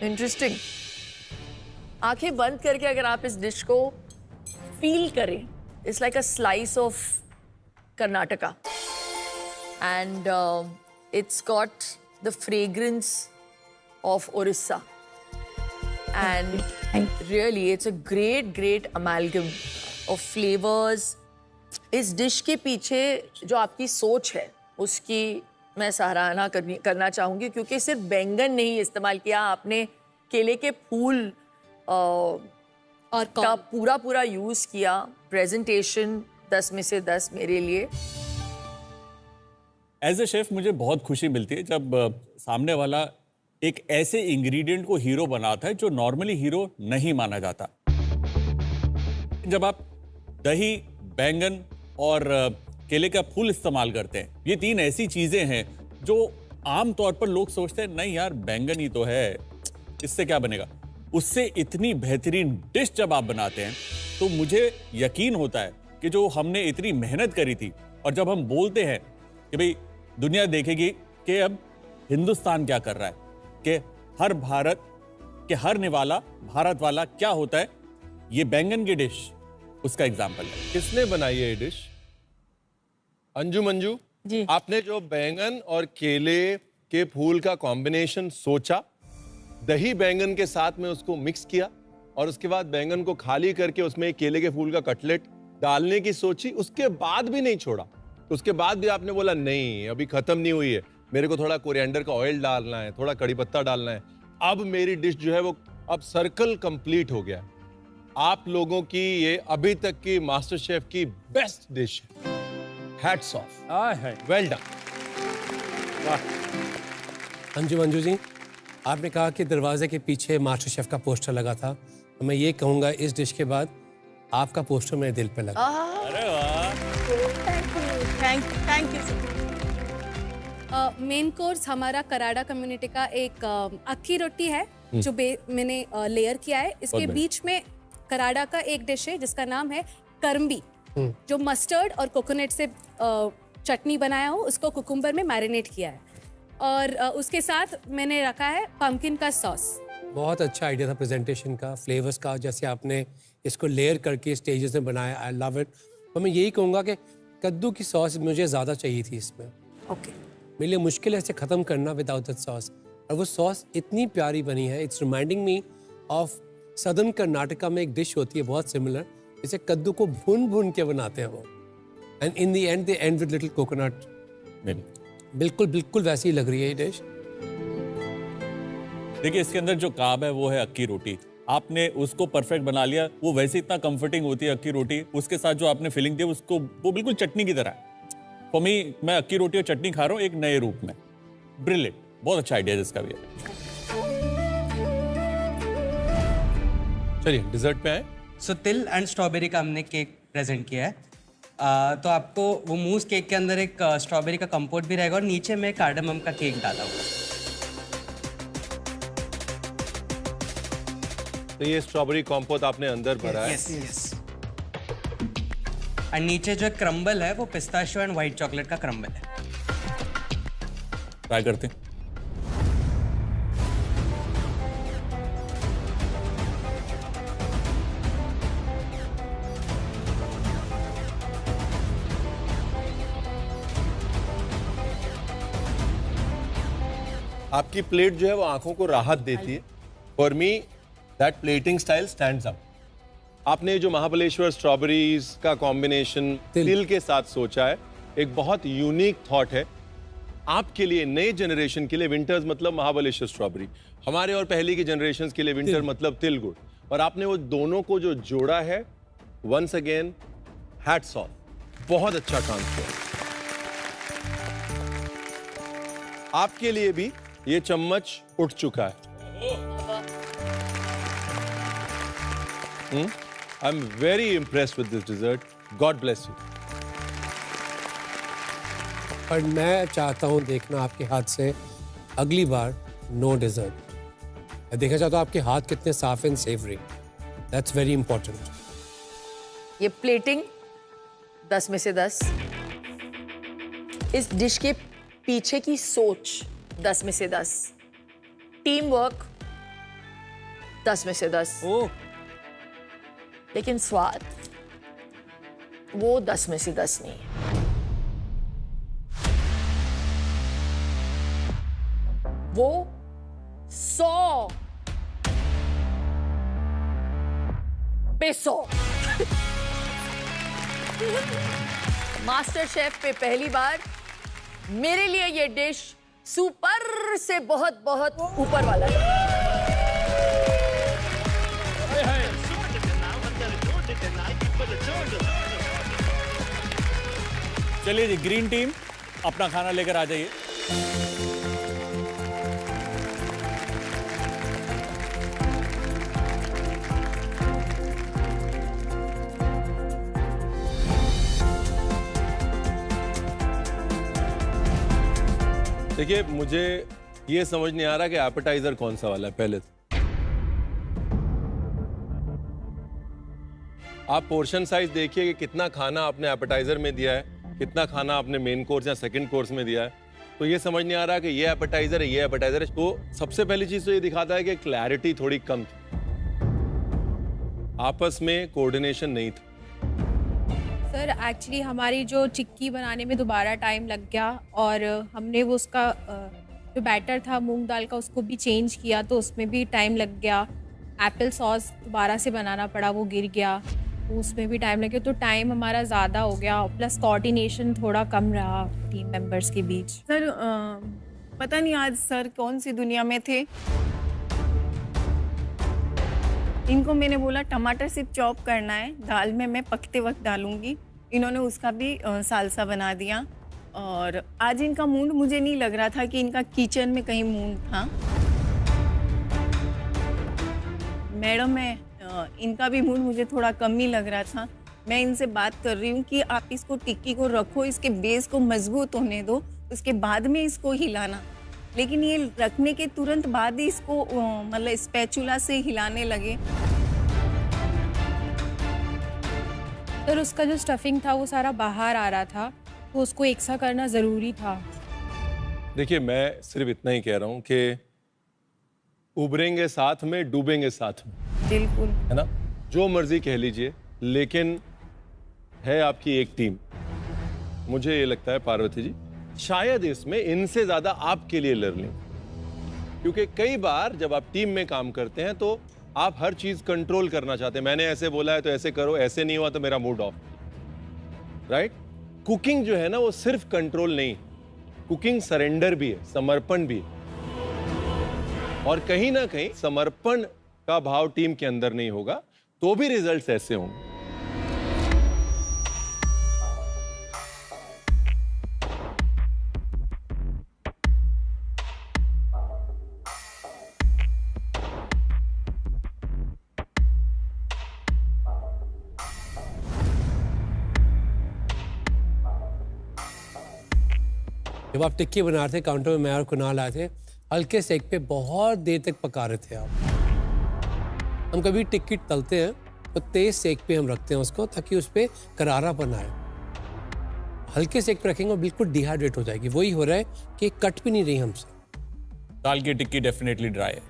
S18: इंटरेस्टिंग। आंखें बंद करके अगर आप इस डिश को फील करें, it's like a slice of Karnataka and it's got the fragrance of Orissa, and really it's a great amalgam of flavors. इस डिश के पीछे जो आपकी सोच है उसकी मैं सराहना करना चाहूँगी, क्योंकि सिर्फ बैंगन नहीं इस्तेमाल किया आपने, केले के फूल
S19: और
S18: का पूरा यूज किया। प्रेजेंटेशन 10 में से 10 मेरे लिए।
S7: एज ए शेफ मुझे बहुत खुशी मिलती है जब सामने वाला एक ऐसे इंग्रेडिएंट को हीरो बनाता है जो नॉर्मली हीरो नहीं माना जाता। जब आप दही, बैंगन और केले का फूल इस्तेमाल करते हैं, ये 3 ऐसी चीजें हैं जो आम तौर पर लोग सोचते हैं नहीं यार बैंगन ही तो है, इससे क्या बनेगा। उससे इतनी बेहतरीन डिश जब आप बनाते हैं तो मुझे यकीन होता है कि जो हमने इतनी मेहनत करी थी, और जब हम बोलते हैं कि भाई दुनिया देखेगी कि अब हिंदुस्तान क्या कर रहा है, कि हर भारत के हर निवाला भारत वाला क्या होता है, ये बैंगन की डिश उसका एग्जाम्पल है।
S8: किसने बनाई है ये डिश? अंजू मंजू
S5: जी।
S8: आपने जो बैंगन और केले के फूल का कॉम्बिनेशन सोचा, दही बैंगन के साथ में उसको मिक्स किया, और उसके बाद बैंगन को खाली करके उसमें केले के फूल का कटलेट डालने की सोची, उसके बाद भी नहीं छोड़ा। उसके बाद भी आपने बोला नहीं अभी खत्म नहीं हुई है, मेरे को थोड़ा कोरिएंडर का ऑयल डालना है, थोड़ा कड़ी पत्ता डालना है, अब मेरी डिश जो है वो अब सर्कल कंप्लीट हो गया। आप लोगों की ये अभी तक की मास्टर शेफ की बेस्ट डिश है। Hats off, well done.
S6: Anju Manju ji, आपने कहा कि दरवाजे के पीछे मास्टर शेफ का पोस्टर लगा था, तो मैं ये कहूँगा इस डिश के बाद आपका पोस्टर मेरे दिल पे लगा।
S7: अरे वाह,
S12: थैंक यू।
S19: मेन कोर्स हमारा कराड़ा कम्युनिटी का एक अक्की रोटी है जो मैंने लेयर किया है। इसके बीच में कराड़ा का एक डिश है जिसका नाम है करम्बी, जो मस्टर्ड और कोकोनट से चटनी बनाया हो, उसको कुकुम्बर में मैरिनेट किया है, और उसके साथ मैंने रखा है पम्पकिन का सॉस।
S6: बहुत अच्छा आइडिया था प्रेजेंटेशन का, फ्लेवर्स का, जैसे आपने इसको लेयर करके स्टेजेस में बनाया। I love it. तो मैं यही कहूँगा कि कद्दू की सॉस मुझे ज़्यादा चाहिए थी इसमें।
S18: ओके,
S6: मेरे लिए मुश्किल है इसे ख़त्म करना विदाउट दैट सॉस, और वो सॉस इतनी प्यारी बनी है। It's reminding me of southern Karnataka में एक डिश होती है बहुत सिमिलर, इसे कद्दू को भून भून के बनाते हैं वो, and in the and they and with little coconut. बिल्कुल बिल्कुल वैसी ही लग रही है ये डिश।
S7: देखिए इसके अंदर जो कार्ब है वो है अक्की रोटी, आपने उसको परफेक्ट बना लिया। वो वैसे इतना कंफर्टिंग होती है अक्की रोटी, उसके साथ जो आपने फिलिंग दी उसको वो बिल्कुल चटनी की तरह है। फॉर मी, मैं अक्की रोटी और चटनी खा रहा हूँ एक नए रूप में। ब्रिलियंट, बहुत अच्छा आइडिया जिसका भी है।
S8: चलिए डिजर्ट पे आए।
S5: सो तिल एंड स्ट्रॉबेरी का हमने केक प्रेजेंट किया है। तो आपको वो मूस केक के अंदर एक स्ट्रॉबेरी का कंपोट भी रहेगा, और नीचे में कार्डमम का केक डाला हुआ।
S8: तो ये स्ट्रॉबेरी कॉम्पोट आपने अंदर भरा है।
S5: यस। और नीचे जो क्रम्बल है वो पिस्ताशियो एंड व्हाइट चॉकलेट का क्रम्बल है।
S7: ट्राई करते हैं।
S8: आपकी प्लेट जो है वो आंखों को राहत देती है। For me that plating style stands up. आपने जो महाबलेश्वर स्ट्रॉबेरीज का कॉम्बिनेशन तिल के साथ सोचा है, एक बहुत यूनिक थॉट है आपके लिए, नए जनरेशन के लिए। विंटर्स मतलब महाबलेश्वर स्ट्रॉबेरी, हमारे और पहले की जनरेशन के लिए विंटर मतलब तिल गुड़, और आपने वो दोनों को जो जोड़ा है, वंस अगेन हैट्स ऑफ, बहुत अच्छा काम किया। आपके लिए भी ये चम्मच उठ चुका है। I am very impressed with this dessert, God bless you.
S6: पर मैं चाहता हूँ देखना आपके हाथ से अगली बार नो डिजर्ट। मैं देखना चाहता हूँ आपके हाथ कितने साफ and savoury. That's very important.
S18: ये प्लेटिंग 10 में से 10, इस डिश के पीछे की सोच 10 में से 10, टीम वर्क 10 में से 10, लेकिन स्वाद वो 10 में से 10 नहीं है। वो 100 पे 100। मास्टर शेफ पे पहली बार मेरे लिए ये डिश सुपर से बहुत बहुत ऊपर वाला है।
S7: चलिए जी, ग्रीन टीम अपना खाना लेकर आ जाइए।
S8: देखिए, मुझे ये समझ नहीं आ रहा कि एपेटाइजर कौन सा वाला है। पहले आप पोर्शन साइज देखिए कि कितना खाना आपने एपेटाइजर में दिया है, कितना खाना आपने मेन कोर्स या सेकंड कोर्स में दिया है। तो ये समझ नहीं आ रहा कि ये एपेटाइजर है, ये एपेटाइजर है। तो सबसे पहली चीज तो ये दिखाता है कि क्लैरिटी थोड़ी कम थी, आपस में कोऑर्डिनेशन नहीं था।
S19: सर एक्चुअली हमारी जो चिक्की बनाने में दोबारा टाइम लग गया और हमने वो उसका जो बैटर था मूंग दाल का उसको भी चेंज किया, तो उसमें भी टाइम लग गया। एप्पल सॉस दोबारा से बनाना पड़ा, वो गिर गया, तो उसमें भी टाइम लग गया। तो टाइम हमारा ज़्यादा हो गया, प्लस कोऑर्डिनेशन थोड़ा कम रहा टीम मेंबर्स के बीच।
S3: सर पता नहीं आज सर कौन सी दुनिया में थे। इनको मैंने बोला टमाटर सिर्फ चॉप करना है, दाल में मैं पकते वक्त डालूंगी। इन्होंने उसका भी सालसा बना दिया। और आज इनका मूड मुझे नहीं लग रहा था कि इनका किचन में कहीं मूड था। मैडम है, इनका भी मूड मुझे थोड़ा कम ही लग रहा था। मैं इनसे बात कर रही हूँ कि आप इसको टिक्की को रखो, इसके बेस को मजबूत होने दो, उसके बाद में इसको हिलाना। लेकिन ये रखने के तुरंत बाद ही इसको मतलब स्पैचुला से हिलाने लगे।
S19: सर उसका जो स्टफिंग था वो सारा बाहर आ रहा था, तो उसको एक सा करना ज़रूरी था।
S8: देखिए, मैं सिर्फ इतना ही कह रहा हूँ कि उभरेंगे साथ में, डूबेंगे साथ में,
S3: बिल्कुल,
S8: है ना? जो मर्जी कह लीजिए, लेकिन है आपकी एक टीम। मुझे ये लगता है पार्वती जी, शायद इसमें इनसे ज्यादा आपके लिए लर्निंग, क्योंकि कई बार जब आप टीम में काम करते हैं तो आप हर चीज कंट्रोल करना चाहते हैं। मैंने ऐसे बोला है तो ऐसे करो, ऐसे नहीं हुआ तो मेरा मूड ऑफ, राइट? कुकिंग जो है ना, वो सिर्फ कंट्रोल नहीं, कुकिंग सरेंडर भी है, समर्पण भी है। और कहीं ना कहीं समर्पण का भाव टीम के अंदर नहीं होगा तो भी रिजल्ट्स ऐसे होंगे।
S6: जब आप टिक्की बना रहे थे काउंटर में, मैं और कुणाल आए थे, हल्के सेक पे बहुत देर तक पका रहे थे आप। हम कभी टिक्की तलते हैं तो तेज सेक पे हम रखते हैं उसको, ताकि उस पर करारापन आए। हल्के सेक पे रखेंगे और बिल्कुल डिहाइड्रेट हो जाएगी। वही हो रहा है कि कट भी नहीं रही हमसे।
S7: दाल की टिक्की डेफिनेटली ड्राई है।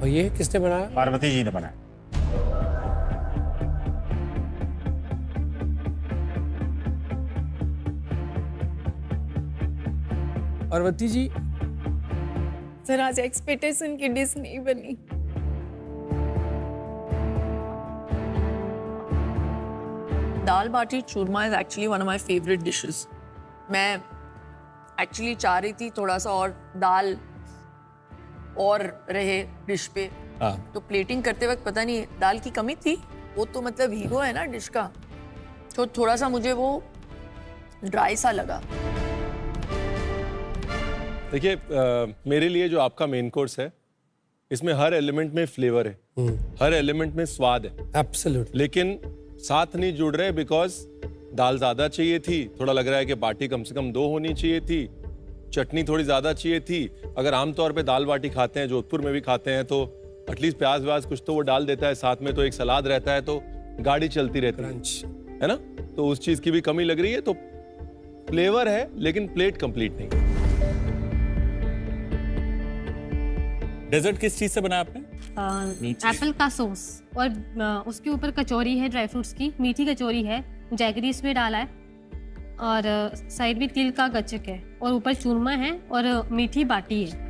S6: और ये किसने बनाया?
S13: पार्वती जी ने बनाया।
S17: पार्वती जी,
S3: सर आज एक्सपेक्टेशन की डिश नहीं बनी।
S18: Dal baati churma is actually one of my favourite dishes. मैं एक्चुअली चाह रही थी थोड़ा सा और दाल और रहे डिश पे, तो प्लेटिंग करते वक्त पता नहीं दाल की कमी थी। वो तो मतलब हीरो है ना डिश का, तो थोड़ा सा मुझे वो ड्राई सा लगा।
S8: देखिए, मेरे लिए जो आपका मेन कोर्स है, इसमें हर एलिमेंट में फ्लेवर है, हर एलिमेंट में स्वाद है,
S6: एब्सोल्युटली।
S8: लेकिन साथ नहीं जुड़ रहे बिकॉज दाल ज्यादा चाहिए थी। थोड़ा लग रहा है कि बाटी कम से कम 2 होनी चाहिए थी, चटनी थोड़ी ज्यादा चाहिए थी। अगर आमतौर पे दाल बाटी खाते हैं, जोधपुर में भी खाते हैं, तो एटलीस्ट प्याज व्याज कुछ तो वो डाल देता है, साथ में तो एक सलाद रहता है, तो गाड़ी चलती रहती है ना? तो उस चीज की भी कमी लग रही है। तो फ्लेवर है लेकिन प्लेट कंप्लीट नहीं।
S7: डेजर्ट किस चीज से बनाया आपने?
S14: एप्पल का सॉस और उसके ऊपर कचौरी है ड्राई फ्रूट्स की, मीठी कचौरी है, जैगरी इसमें डाला है और साइड में तिल का गच्चक है और ऊपर चूरमा है और मीठी बाटी है।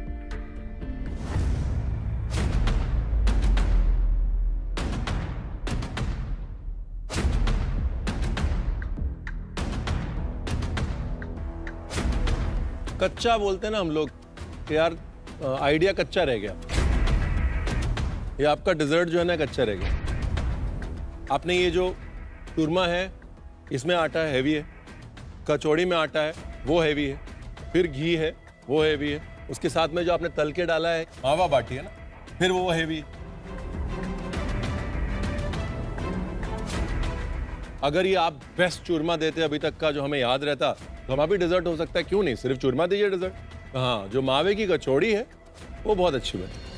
S8: कच्चा बोलते हैं ना हम लोग कि यार आइडिया कच्चा रह गया, ये आपका डिजर्ट जो है ना कच्चा रह गया। आपने ये जो चूरमा है, इसमें आटा है, हैवी है। कचौड़ी में आटा है, वो हैवी है। फिर घी है, वो हैवी है। उसके साथ में जो आपने तल के डाला है मावा बाटी है ना, फिर वो हैवी है। अगर ये आप बेस्ट चूरमा देते अभी तक का जो हमें याद रहता, तो हमारा भी डिजर्ट हो सकता है, क्यों नहीं? सिर्फ चूरमा दीजिए डिजर्ट। हाँ, जो मावे की कचौड़ी है वो बहुत अच्छी बनी।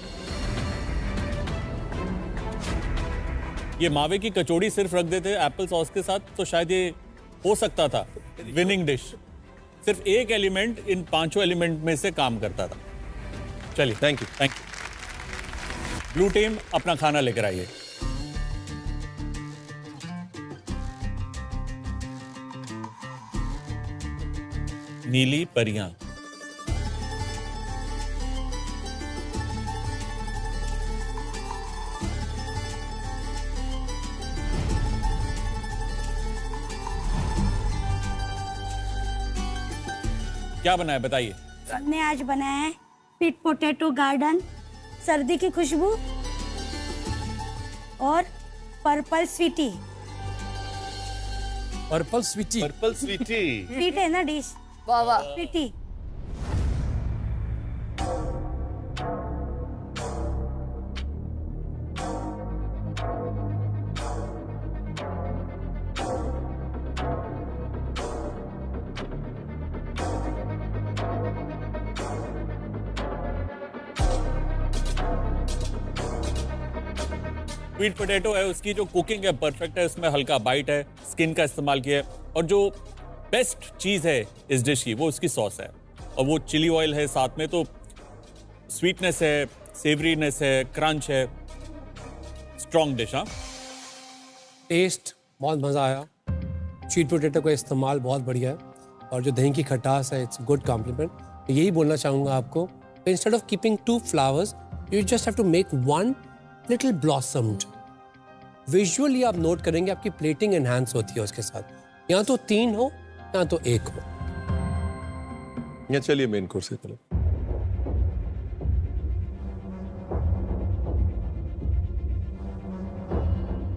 S7: ये मावे की कचौड़ी सिर्फ रख देते एप्पल सॉस के साथ तो शायद ये हो सकता था विनिंग डिश। सिर्फ एक एलिमेंट इन पांचों एलिमेंट में से काम करता था। चलिए,
S8: थैंक यू।
S7: ब्लू टीम अपना खाना लेकर आइए। नीली परियां। क्या बना है बताइए।
S20: हमने आज बनाया है स्वीट पोटैटो गार्डन, सर्दी की खुशबू और purple sweetie.
S6: Purple sweetie.
S8: Purple sweetie.
S20: Sweet है ना डिश।
S18: वाह वाह।
S20: स्वीटी।
S7: स्वीट पोटैटो है, उसकी जो कुकिंग है परफेक्ट है, उसमें हल्का बाइट है, स्किन का इस्तेमाल किया है। और जो बेस्ट चीज़ है इस डिश की वो उसकी सॉस है, और वो चिली ऑयल है साथ में, तो स्वीटनेस है, सेवरीनेस है, क्रंच है, स्ट्रॉन्ग डिश। हाँ,
S6: टेस्ट बहुत मज़ा आया। स्वीट पोटैटो का इस्तेमाल बहुत बढ़िया है, और जो दही की खटास है, इट्स गुड कॉम्प्लीमेंट। यही बोलना चाहूँगा आपको, instead of keeping 2 flowers, you just have to make 1 little blossomed. Visually आप नोट करेंगे आपकी प्लेटिंग एनहांस होती है उसके साथ। या तो 3 हो या तो 1 हो।
S8: या चलिए मेन कोर्स की तरफ।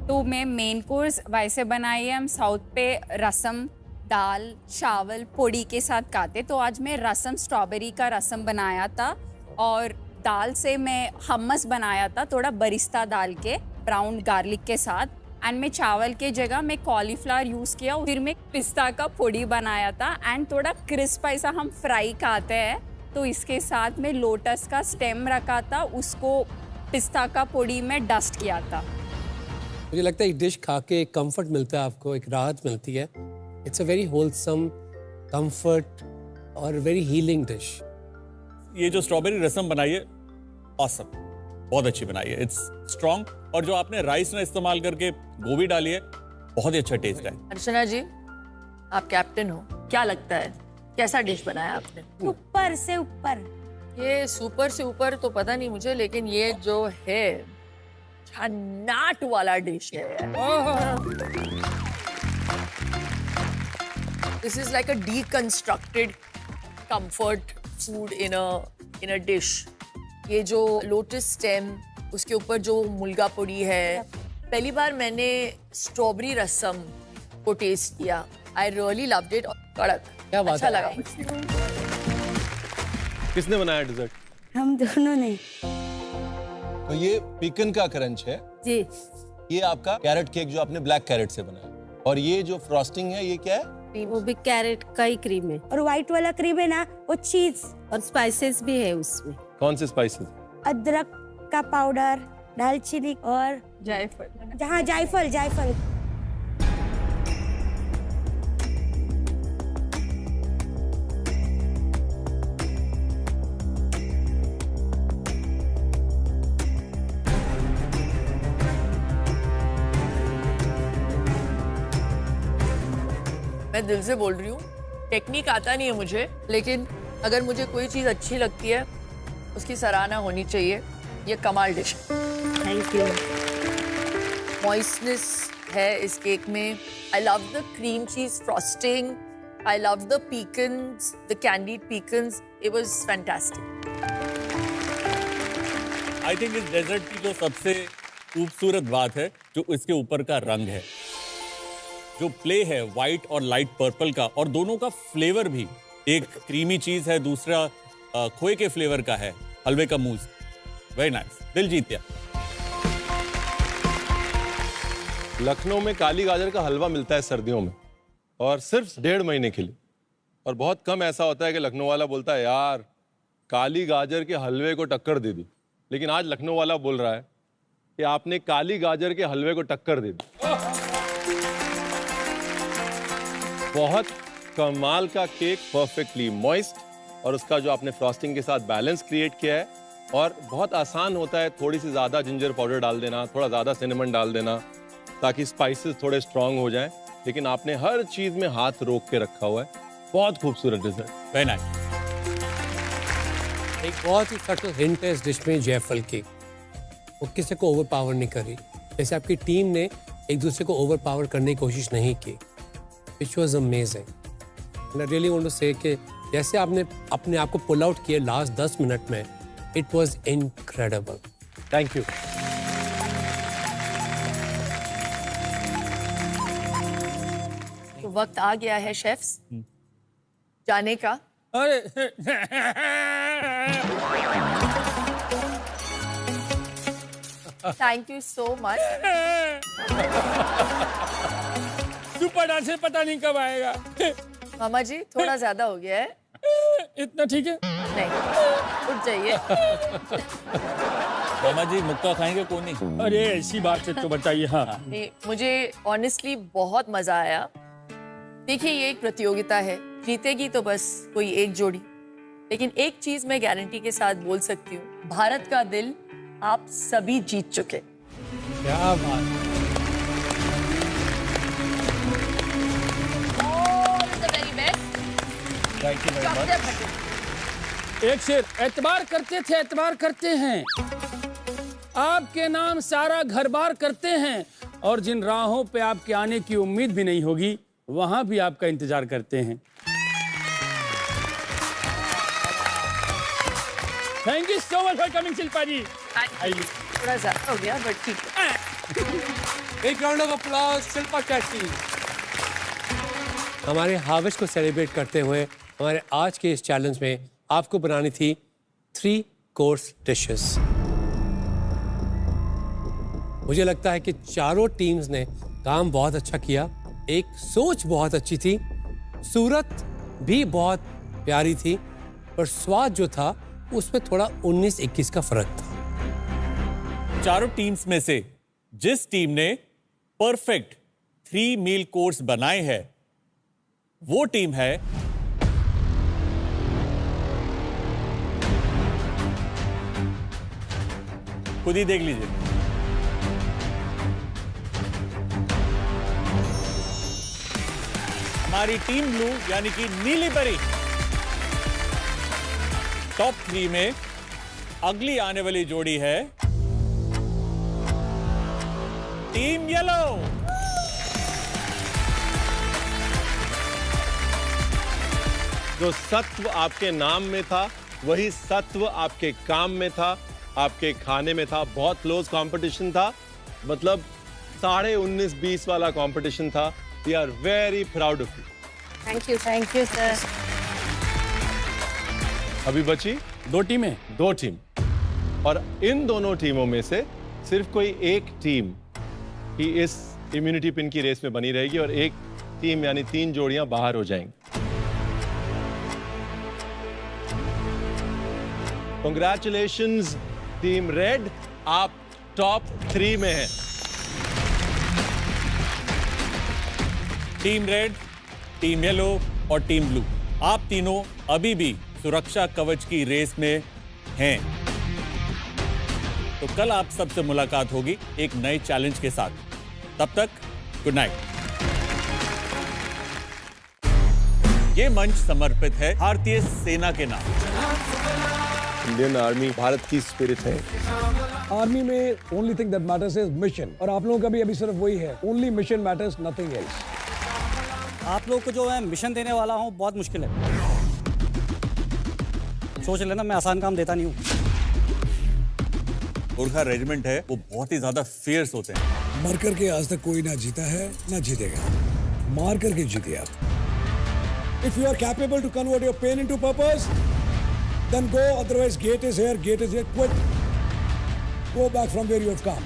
S4: तो मैं मेन कोर्स वैसे बनाई है, हम साउथ पे रसम, दाल, चावल, पोड़ी के साथ खाते। तो आज मैं रसम, स्ट्रॉबेरी का रसम बनाया था, और दाल से मैं हमस बनाया था, थोड़ा बरिस्ता डाल के ब्राउन गार्लिक के साथ। एंड मैं चावल के जगह मैं कॉलीफ्लावर यूज़ किया, फिर मैं पिस्ता का पोड़ी बनाया था। एंड थोड़ा क्रिस्प ऐसा हम फ्राई खाते हैं, तो इसके साथ में लोटस का स्टेम रखा था, उसको पिस्ता का पोड़ी में डस्ट किया था।
S6: मुझे लगता है एक डिश खा के एक कंफर्ट मिलता है आपको, एक राहत मिलती है। It's a very wholesome, comfort और वेरी हीलिंग डिश।
S7: ये जो स्ट्रॉबेरी रसम बनाई है, ऑसम, बहुत अच्छी बनाई है, इट्स स्ट्रॉन्ग। और जो आपने राइस में इस्तेमाल करके गोभी डाली है, बहुत ही अच्छा टेस्ट है।
S18: अर्चना जी, आप कैप्टन हो, क्या लगता है कैसा डिश बनाया आपने?
S20: ऊपर से ऊपर।
S18: ये सुपर से ऊपर तो पता नहीं मुझे, लेकिन ये जो है नाट वाला डिश है। This is like a deconstructed comfort food in a dish. ये जो लोटस स्टेम, उसके ऊपर जो मुलगा पोड़ी है, पहली बार मैंने स्ट्रॉबेरी रसम को टेस्ट किया। I really loved it. कड़क,
S6: क्या बात
S18: अच्छा
S6: है।
S18: लगा।
S8: किसने बनाया डिजर्ट?
S20: हम दोनों ने।
S8: तो ये पिकन का क्रंच है
S20: जी।
S8: ये आपका कैरेट केक जो आपने ब्लैक कैरेट से बनाया, और ये जो फ्रॉस्टिंग है ये क्या है?
S14: वो भी कैरेट का ही क्रीम है,
S20: और व्हाइट वाला क्रीम है ना, वो चीज
S14: और स्पाइसेस भी है उसमें।
S8: कौन से स्पाइसेस?
S20: अदरक का पाउडर, दालचीनी और
S18: जायफल।
S20: जहाँ जायफल जायफल।
S18: मैं दिल से बोल रही हूँ, टेक्निक आता नहीं है मुझे, लेकिन अगर मुझे कोई चीज़ अच्छी लगती है उसकी सराहना होनी चाहिए। ये कमाल डिश।
S20: Thank you.
S18: मॉइस्टनेस है इस केक में। I love the cream cheese frosting. I love the pecans, the candied pecans. It was fantastic.
S7: I think इस डेजर्ट की जो सबसे खूबसूरत बात है जो इसके ऊपर का रंग है, जो प्ले है वाइट और लाइट पर्पल का, और दोनों का फ्लेवर भी, एक क्रीमी चीज है, दूसरा खोए के फ्लेवर का है, हलवे का मूस। वेरी नाइस, दिल जीत गया।
S8: लखनऊ में काली गाजर का हलवा मिलता है सर्दियों में, और सिर्फ 1.5 महीने के लिए। और बहुत कम ऐसा होता है कि लखनऊ वाला बोलता है यार काली गाजर के हलवे को टक्कर दे दी। लेकिन आज लखनऊ वाला बोल रहा है कि आपने काली गाजर के हलवे को टक्कर दे दी। बहुत कमाल का केक, परफेक्टली मॉइस्ट, और उसका जो आपने फ्रॉस्टिंग के साथ बैलेंस क्रिएट किया है। और बहुत आसान होता है, थोड़ी सी ज़्यादा जिंजर पाउडर डाल देना, थोड़ा ज़्यादा सिनेमन डाल देना, ताकि स्पाइसेस थोड़े स्ट्रांग हो जाएं। लेकिन आपने हर चीज़ में हाथ रोक के रखा हुआ है। बहुत खूबसूरत डिज़र्ट।
S7: Very nice.
S6: एक बहुत ही सटल हिंट है इस डिश में, जायफल की। वो किसी को ओवरपावर नहीं करी, जैसे आपकी टीम ने एक दूसरे को ओवरपावर करने की कोशिश नहीं की, which was amazing. I really want to say कि जैसे आपने अपने आप को पुल आउट किया लास्ट 10 मिनट में, it was incredible. Thank you.
S18: तो वक्त आ गया है शेफ्स जाने का।
S21: अरे
S18: thank you so much.
S21: Super dancer पता नहीं कब आएगा।
S18: मामा जी थोड़ा ज्यादा हो गया है।
S21: इतना ठीक है?
S18: नहीं, उठ जाइए।
S7: मामा जी मुक्का खाएंगे कौन नहीं?
S21: अरे ऐसी बात है तो बताइए। हाँ,
S18: नहीं, मुझे ऑनेस्टली बहुत मजा आया। देखिए ये एक प्रतियोगिता है, जीतेगी तो बस कोई एक जोड़ी, लेकिन एक चीज मैं गारंटी के साथ बोल सकती हूँ, भारत का दिल आप सभी जीत चुके।
S6: क्या बात।
S21: एक शेर, एतबार करते थे एतबार करते हैं, आपके नाम सारा घर बार करते हैं, और जिन राहों पे आपके आने की उम्मीद भी नहीं होगी वहां भी आपका इंतजार करते हैं। Thank you so much for coming Shilpa ji.
S18: थोड़ा ज्यादा हो गया बट ठीक है।
S6: एक round of applause Shilpa Shetty. हमारे हार्वेस्ट को सेलिब्रेट करते हुए हमारे आज के इस चैलेंज में आपको बनानी थी 3 कोर्स डिशेस। मुझे लगता है कि चारों टीम्स ने काम बहुत अच्छा किया, एक सोच बहुत अच्छी थी, सूरत भी बहुत प्यारी थी, पर स्वाद जो था उसमें थोड़ा 19-21 का फर्क था।
S7: चारों टीम्स में से जिस टीम ने परफेक्ट 3 मील कोर्स बनाए हैं वो टीम है खुद ही देख लीजिए। हमारी टीम ब्लू यानी कि नीली परी टॉप 3 में अगली आने वाली जोड़ी है टीम येलो।
S8: जो सत्व आपके नाम में था वही सत्व आपके काम में था, आपके खाने में था। बहुत क्लोज कंपटीशन था, मतलब 19.5-20 वाला कंपटीशन था। We are very proud of you.
S18: Thank you sir.
S8: अभी बची
S21: 2 टीमें,
S8: 2 टीम, और इन दोनों टीमों में से सिर्फ कोई एक टीम ही इस इम्यूनिटी पिन की रेस में बनी रहेगी और एक टीम यानी 3 जोड़ियां बाहर हो जाएंगी। Congratulations टीम रेड, आप टॉप 3 में हैं।
S7: टीम रेड, टीम येलो और टीम ब्लू, आप तीनों अभी भी सुरक्षा कवच की रेस में हैं। तो कल आप सबसे मुलाकात होगी एक नए चैलेंज के साथ। तब तक गुड नाइट। ये मंच समर्पित है भारतीय सेना के नाम।
S8: इंडियन आर्मी भारत की स्पिरिट है।
S22: आर्मी में only thing that matters is mission, और आप लोगों का भी अभी सिर्फ वही है, only mission matters, nothing else.
S23: आप लोग को जो मैं मिशन देने वाला हूँ बहुत मुश्किल है। सोच लेना मैं आसान काम देता नहीं हूँ।
S7: गोरखा रेजिमेंट है वो बहुत ही ज्यादा फेयर्स होते हैं।
S22: मर करके आज तक कोई ना जीता है ना जीतेगा, मार करके जीते आप। If you are capable to convert your pain into purpose, then go, otherwise gate is here, quit, go back from where you have come.